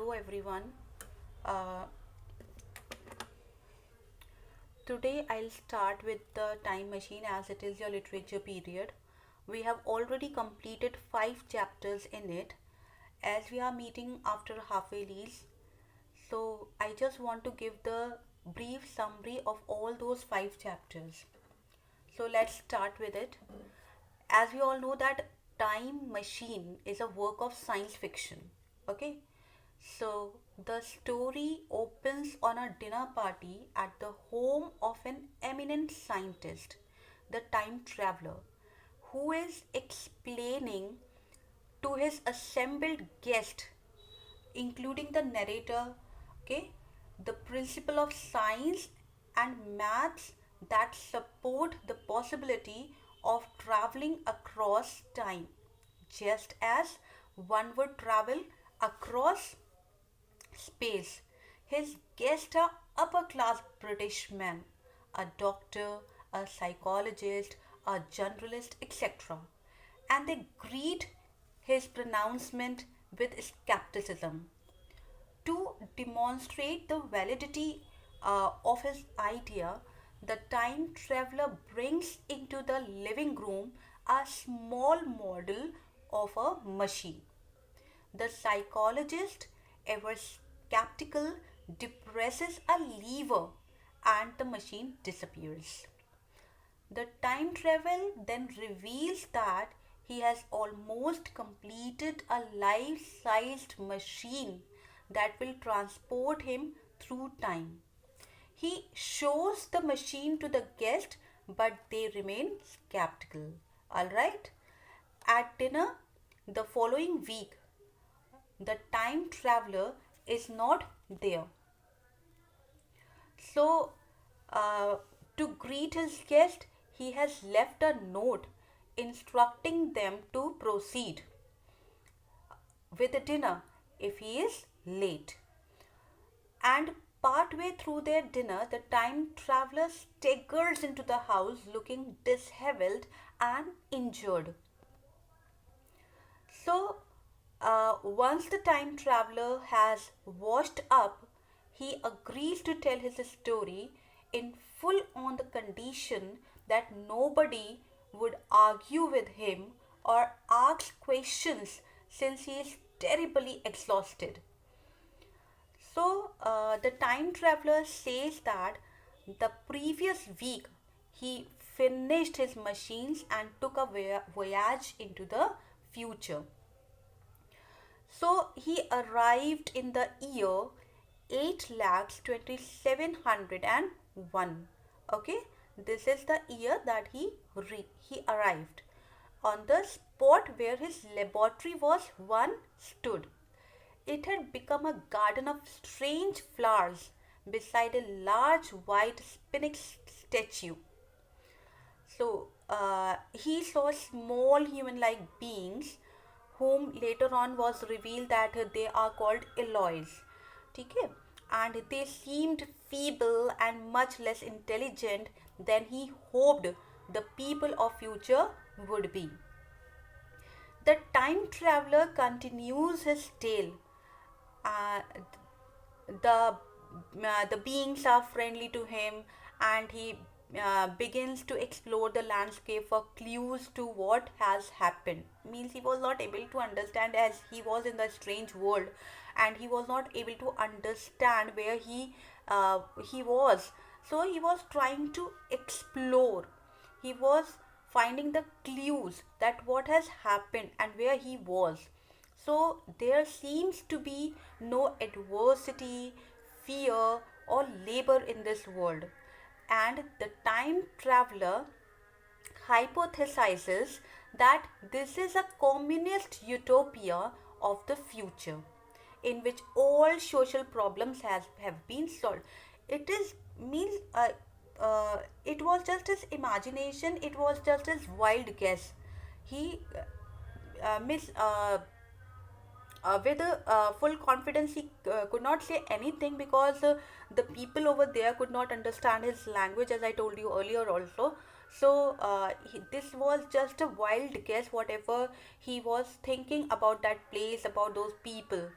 Hello everyone. Uh, Today I'll start with the time machine as it is your literature period. We have already completed 5 chapters in it as we are meeting after half yearlies. So I just want to give the brief summary of all those 5 chapters. So let's start with it. As we all know that Time Machine is a work of science fiction. Okay, so the story opens on a dinner party at the home of an eminent scientist, the time traveler, who is explaining to his assembled guest, including the narrator, okay, the principle of science and maths that support the possibility of traveling across time, just as one would travel across space. His guests are upper class British men, a doctor, a psychologist, a journalist, etc. And they greet his pronouncement with skepticism. To demonstrate the validity of his idea, the time traveler brings into the living room a small model of a machine. The psychologist, ever skeptical, depresses a lever and the machine disappears. The time travel then reveals that he has almost completed a life sized machine that will transport him through time. He shows the machine to the guest, but they remain skeptical. Alright? At dinner the following week, the time traveler is not there. So, uh, to greet his guest, he has left a note instructing them to proceed with the dinner if he is late. And partway through their dinner, the time traveler staggers into the house looking disheveled and injured. So, once the time traveler has washed up, he agrees to tell his story in full on the condition that nobody would argue with him or ask questions since he is terribly exhausted. So, the time traveler says that the previous week he finished his machines and took a voyage into the future. So he arrived in the year 8 lakhs 2701. Okay, this is the year that he arrived on the spot where his laboratory was one stood. It had become a garden of strange flowers beside a large white sphinx statue. So he saw small human like beings whom later on was revealed that they are called Eloys. Okay? And they seemed feeble and much less intelligent than he hoped the people of future would be. The time traveler continues his tale. Uh, the beings are friendly to him, and he begins to explore the landscape for clues to what has happened. Means he was not able to understand as he was in the strange world, and he was not able to understand where he was. So he was trying to explore. He was finding the clues that what has happened and where he was. So there seems to be no adversity, fear, or labor in this world. And the time traveler hypothesizes that this is a communist utopia of the future in which all social problems have been solved. It is means it was just his imagination, it was just his wild guess. He miss with full confidence he could not say anything because the people over there could not understand his language, as I told you earlier also. So this was just a wild guess whatever he was thinking about that place, about those people.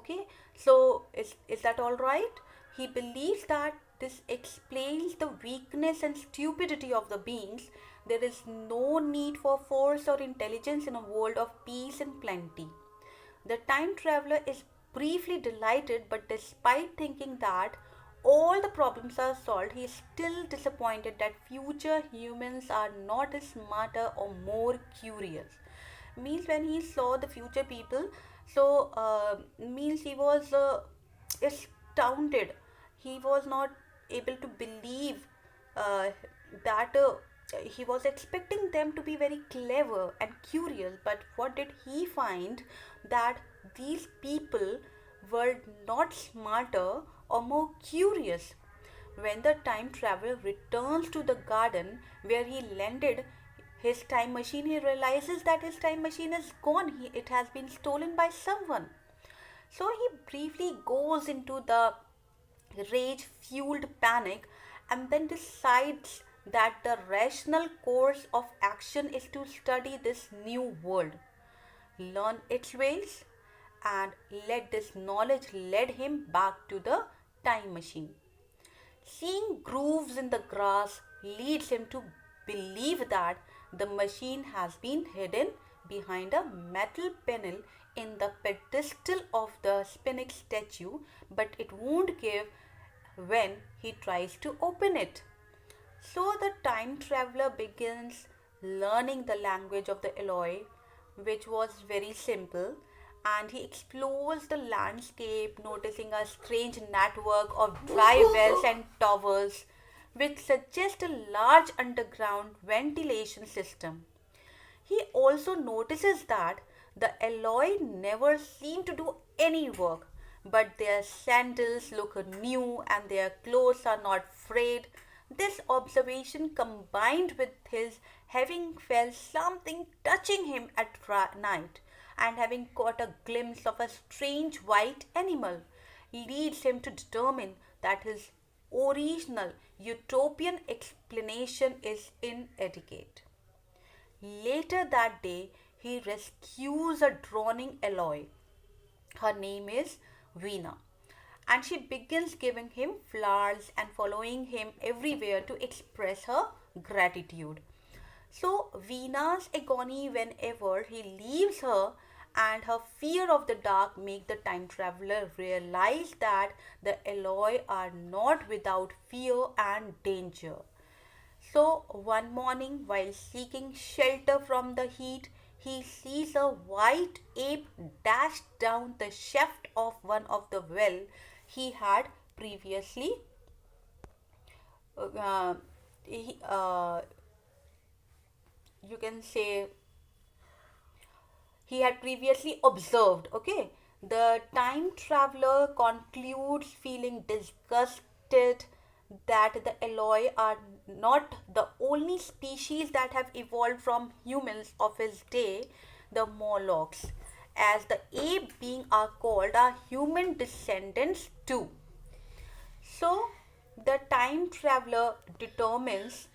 Okay, so is that all right? He believes that this explains the weakness and stupidity of the beings. There is no need for force or intelligence in a world of peace and plenty. The time traveler is briefly delighted, but despite thinking that all the problems are solved, he is still disappointed that future humans are not as smarter or more curious. Means when he saw the future people, so means he was astounded. He was not able to believe uh, that he was expecting them to be very clever and curious, but what did he find? That these people were not smarter or more curious. When the time traveler returns to the garden where he landed his time machine, he realizes that his time machine is gone. It has been stolen by someone. So he briefly goes into the rage fueled panic and then decides that the rational course of action is to study this new world, learn its ways, and let this knowledge lead him back to the time machine. Seeing grooves in the grass leads him to believe that the machine has been hidden behind a metal panel in the pedestal of the spinning statue, but it won't give when he tries to open it. So the time traveler begins learning the language of the Eloi, which was very simple, and he explores the landscape, noticing a strange network of dry wells and towers, which suggest a large underground ventilation system. He also notices that the Eloi never seem to do any work, but their sandals look new and their clothes are not frayed. This observation, combined with his having felt something touching him at night and having caught a glimpse of a strange white animal, leads him to determine that his original utopian explanation is inadequate. Later that day, he rescues a drowning Eloi. Her name is Veena, and she begins giving him flowers and following him everywhere to express her gratitude. So, Veena's agony whenever he leaves her and her fear of the dark make the time traveler realize that the Eloi are not without fear and danger. So, one morning, while seeking shelter from the heat, he sees a white ape dash down the shaft of one of the well he had previously uh, he, you can say he had previously observed. Okay, the time traveler concludes, feeling disgusted that the Eloi are not the only species that have evolved from humans of his day, the Morlocks, as the ape being are called, are human descendants too. So the time traveler determines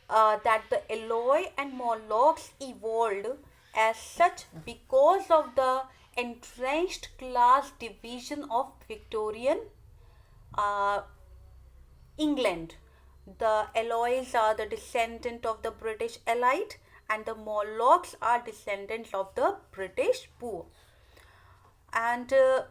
that the Eloi and Morlocks evolved as such because of the entrenched class division of Victorian uh, England. The Elois are the descendant of the British elite and the Morlocks are descendants of the British poor. And the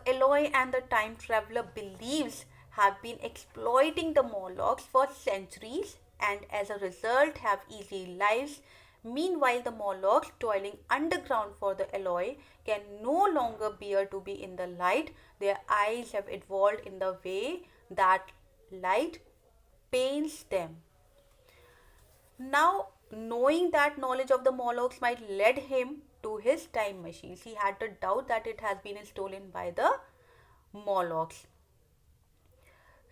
Eloi and the time traveler believes have been exploiting the Morlocks for centuries and as a result have easy lives. Meanwhile, the Morlocks, toiling underground for the Eloi, can no longer bear to be in the light. Their eyes have evolved in the way that light pains them. Now, knowing that knowledge of the Morlocks might lead him to his time machines, he had the doubt that it has been stolen by the Morlocks.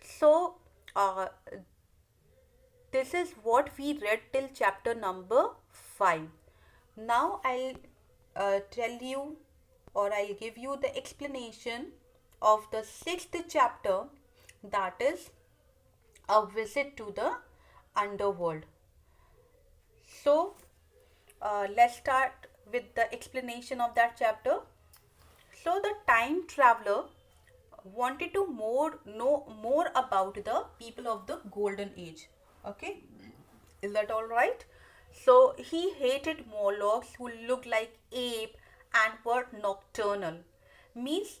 So, this is what we read till chapter number 5. Now, I'll tell you or I'll give you the explanation of the 6th chapter, that is a visit to the underworld. So, let's start with the explanation of that chapter. So the time traveler wanted to know more about the people of the golden age. Okay, is that all right? So he hated Morlocks who looked like ape and were nocturnal. Means,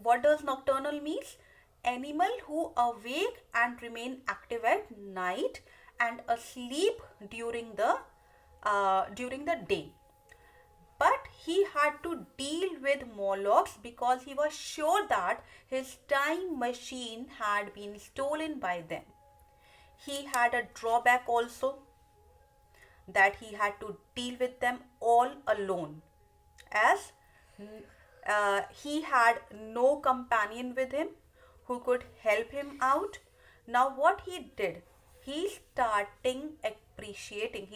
what does nocturnal means? Animal who awake and remain active at night and asleep during the day. But he had to deal with Morlocks because he was sure that his time machine had been stolen by them. He had a drawback also, that he had to deal with them all alone, as he had no companion with him who could help him out. Now what he did, he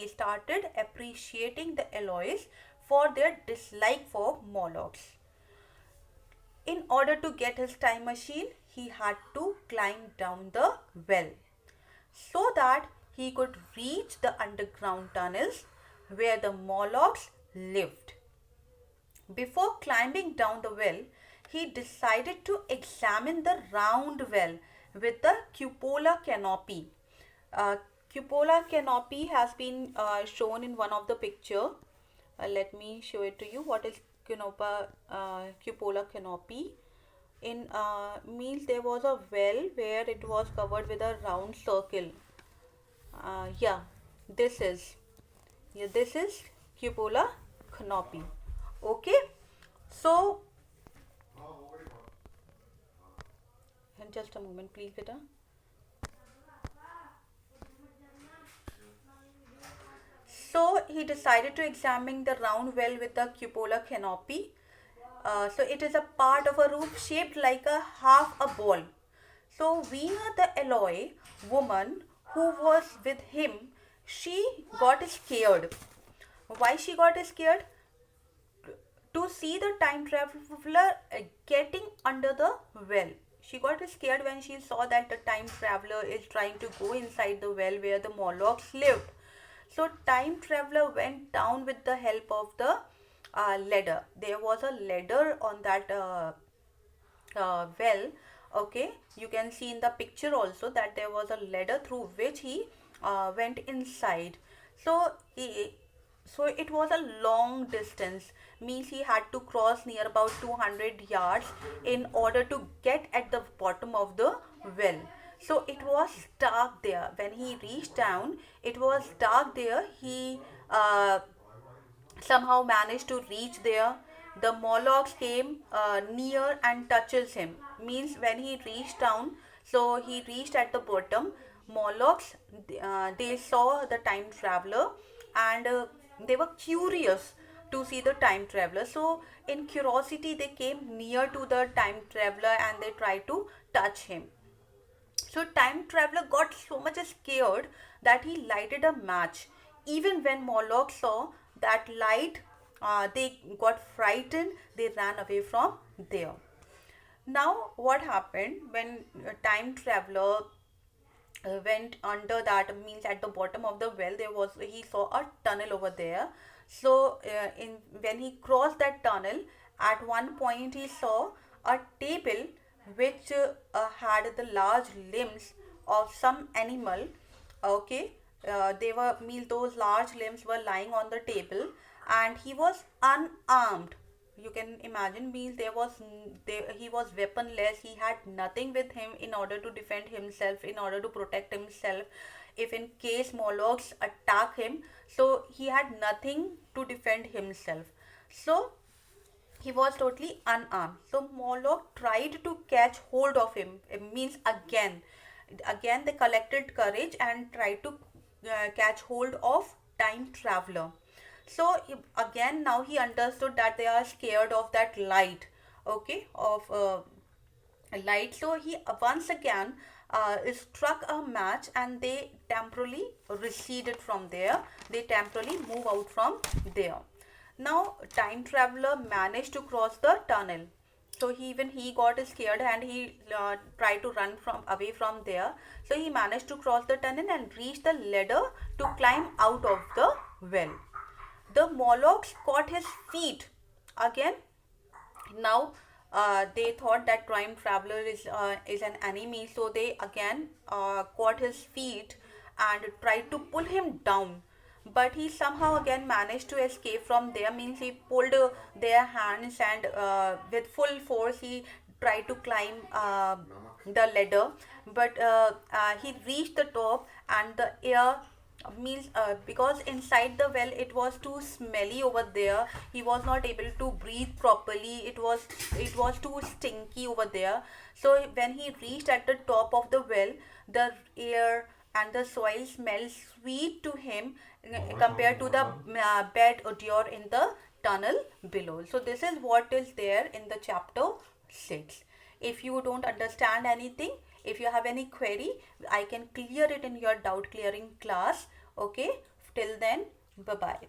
started appreciating the Eloise for their dislike for Morlocks. In order to get his time machine, he had to climb down the well so that he could reach the underground tunnels where the Morlocks lived. Before climbing down the well, he decided to examine the round well with the cupola canopy. Uh, Cupola canopy has been shown in one of the picture. Let me show it to you. What is cupola canopy? In means there was a well where it was covered with a round circle. Yeah, this is this is cupola canopy. Okay, so just a moment, please, beta. So he decided to examine the round well with the cupola canopy. So it is a part of a roof shaped like a half a ball. So Veena the Eloy woman who was with him, she got scared. Why she got scared? To see the time traveler getting under the well. She got scared when she saw that the time traveler is trying to go inside the well where the Morlocks lived. So time traveler went down with the help of the ladder. There was a ladder on that well. Okay, you can see in the picture also that there was a ladder through which he went inside. So it was a long distance, means he had to cross near about 200 yards in order to get at the bottom of the well. So it was dark there. When he reached down, it was dark there. He somehow managed to reach there. The Morlocks came near and touches him. Means when he reached down, so he reached at the bottom. Morlocks, they saw the time traveler, and they were curious to see the time traveler. So in curiosity, they came near to the time traveler and they tried to touch him. So time traveler got so much scared that he lighted a match. Even when Morlock saw that light, they got frightened. They ran away from there. Now, what happened when a time traveler went under, that means at the bottom of the well, he saw a tunnel over there. So in when he crossed that tunnel, at one point he saw a table which had the large limbs of some animal. Okay, they were means those large limbs were lying on the table, and he was unarmed. You can imagine, means he was weaponless. He had nothing with him in order to defend himself, in order to protect himself if in case Morlocks attack him. So he had nothing to defend himself. So he was totally unarmed. So Morlock tried to catch hold of him. It means again they collected courage and tried to catch hold of time traveler. So again now he understood that they are scared of that light. Okay, of light. So he once again struck a match, and they temporarily receded from there. They temporarily move out from there. Now time traveler managed to cross the tunnel. So he got scared, and he tried to run from away from there. So he managed to cross the tunnel and reach the ladder to climb out of the well. the Molochs caught his feet again. Now they thought that time traveler is an enemy, so they again caught his feet and tried to pull him down, but he somehow again managed to escape from there. Means he pulled their hands, and with full force he tried to climb the ladder, but he reached the top, and the air, means because inside the well it was too smelly over there, he was not able to breathe properly. It was too stinky over there. So when he reached at the top of the well, the air and the soil smelled sweet to him, compared to the bad odor in the tunnel below. So this is what is there in the chapter 6. If you don't understand anything, if you have any query, I can clear it in your doubt clearing class. Okay, till then, bye bye.